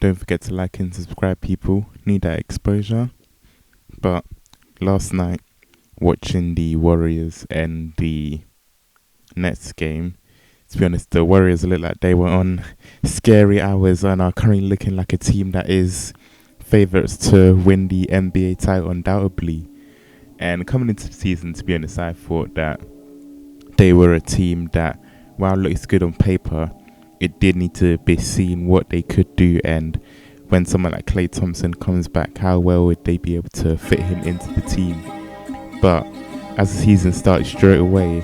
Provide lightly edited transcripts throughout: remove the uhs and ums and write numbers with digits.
Don't forget to like and subscribe, people. Need that exposure. But last night, watching the Warriors and the Nets game, to be honest, the Warriors look like they were on scary hours and are currently looking like a team that is favourites to win the NBA title undoubtedly. And coming into the season, to be honest, I thought that they were a team that, while it looks good on paper, it did need to be seen what they could do. And when someone like Klay Thompson comes back, how well would they be able to fit him into the team? But as the season started straight away,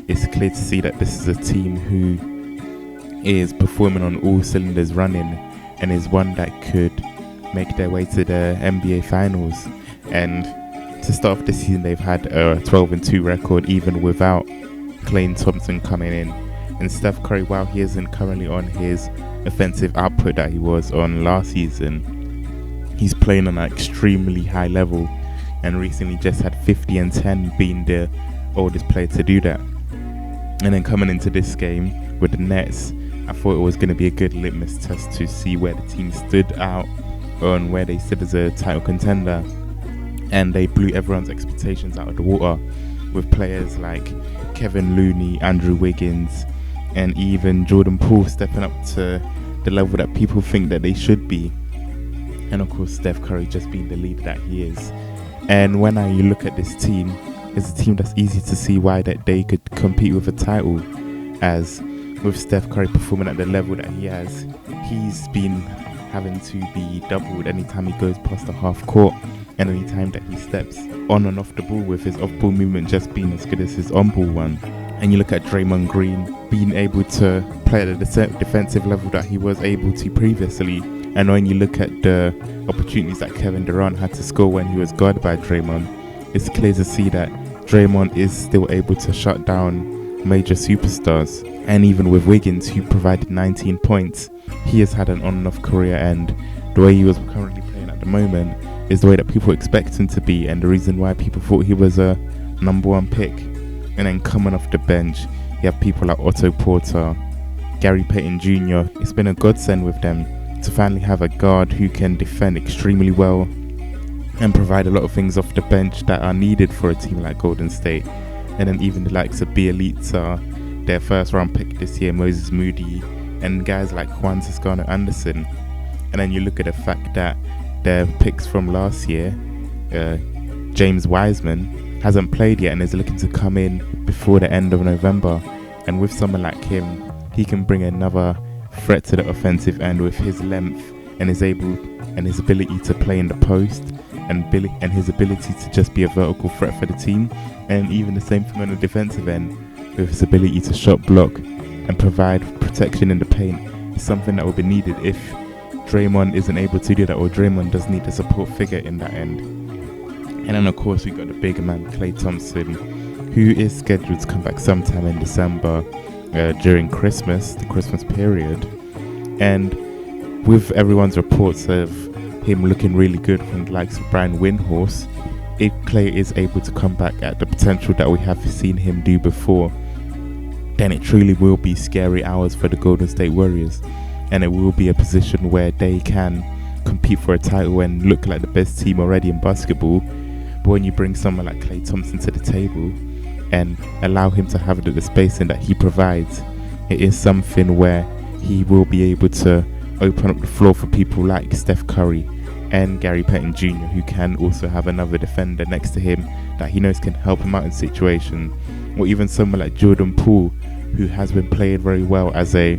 it's clear to see that this is a team who is performing on all cylinders running and is one that could make their way to the NBA Finals. And to start off this season, they've had a 12-2 record even without Klay Thompson coming in. And Steph Curry, while he isn't currently on his offensive output that he was on last season, he's playing on an extremely high level and recently just had 50 and 10, being the oldest player to do that. And then coming into this game with the Nets, I thought it was going to be a good litmus test to see where the team stood out on where they stood as a title contender. And they blew everyone's expectations out of the water with players like Kevin Looney, Andrew Wiggins, and even Jordan Poole stepping up to the level that people think that they should be. And of course, Steph Curry just being the leader that he is. And when you look at this team, it's a team that's easy to see why that they could compete with a title. As with Steph Curry performing at the level that he has, he's been having to be doubled anytime he goes past the half court and anytime that he steps on and off the ball, with his off-ball movement just being as good as his on-ball one. And you look at Draymond Green being able to play at the defensive level that he was able to previously. And when you look at the opportunities that Kevin Durant had to score when he was guarded by Draymond, it's clear to see that Draymond is still able to shut down major superstars. And even with Wiggins, who provided 19 points, he has had an on and off career, and the way he was currently playing at the moment is the way that people expect him to be, and the reason why people thought he was a number one pick. And then coming off the bench, you have people like Otto Porter, Gary Payton Jr. It's been a godsend with them to finally have a guard who can defend extremely well and provide a lot of things off the bench that are needed for a team like Golden State. And then even the likes of Bielitsa, their first round pick this year, Moses Moody, and guys like Juan Toscano Anderson. And then you look at the fact that their picks from last year, James Wiseman, hasn't played yet and is looking to come in before the end of November. And with someone like him, he can bring another threat to the offensive end with his length and his ability to play in the post and his ability to just be a vertical threat for the team. And even the same thing on the defensive end with his ability to shot block and provide protection in the paint is something that will be needed if Draymond isn't able to do that, or Draymond does need a support figure in that end. And then of course we got the big man Klay Thompson, who is scheduled to come back sometime in December during Christmas, the Christmas period. And with everyone's reports of him looking really good from the likes of Brian Windhorst, if Klay is able to come back at the potential that we have seen him do before, then it truly will be scary hours for the Golden State Warriors, and it will be a position where they can compete for a title and look like the best team already in basketball. But when you bring someone like Klay Thompson to the table and allow him to have the spacing that he provides, it is something where he will be able to open up the floor for people like Steph Curry and Gary Payton Jr., who can also have another defender next to him that he knows can help him out in situations. Or even someone like Jordan Poole, who has been playing very well as a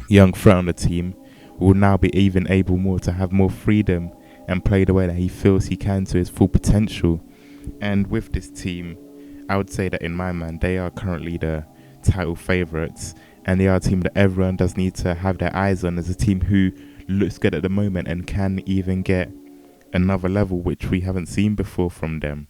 young threat on the team, will now be even able more to have more freedom and play the way that he feels he can to his full potential. And with this team, I would say that in my mind, they are currently the title favourites, and they are a team that everyone does need to have their eyes on as a team who looks good at the moment and can even get another level which we haven't seen before from them.